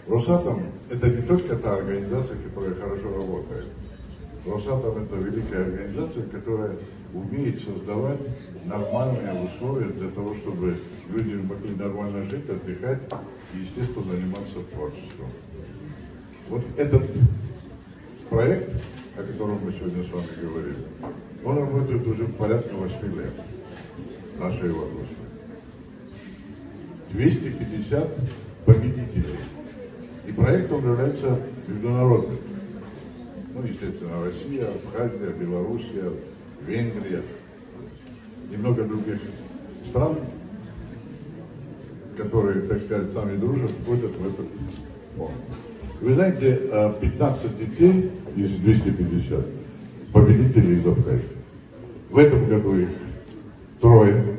Росатом – это не только та организация, которая хорошо работает. Росатом – это великая организация, которая умеет создавать нормальные условия для того, чтобы люди могли нормально жить, отдыхать и, естественно, заниматься творчеством. Вот этот проект, о котором мы сегодня с вами говорим, он работает уже порядка 8 лет в нашей области. 250 победителей. И проект он является международным. Ну, естественно, Россия, Абхазия, Белоруссия, Венгрия и много других стран, которые, так сказать, сами дружат, входят в этот фонд. Вы знаете, 15 детей из 250 победителей из Абхазии. В этом году их 3.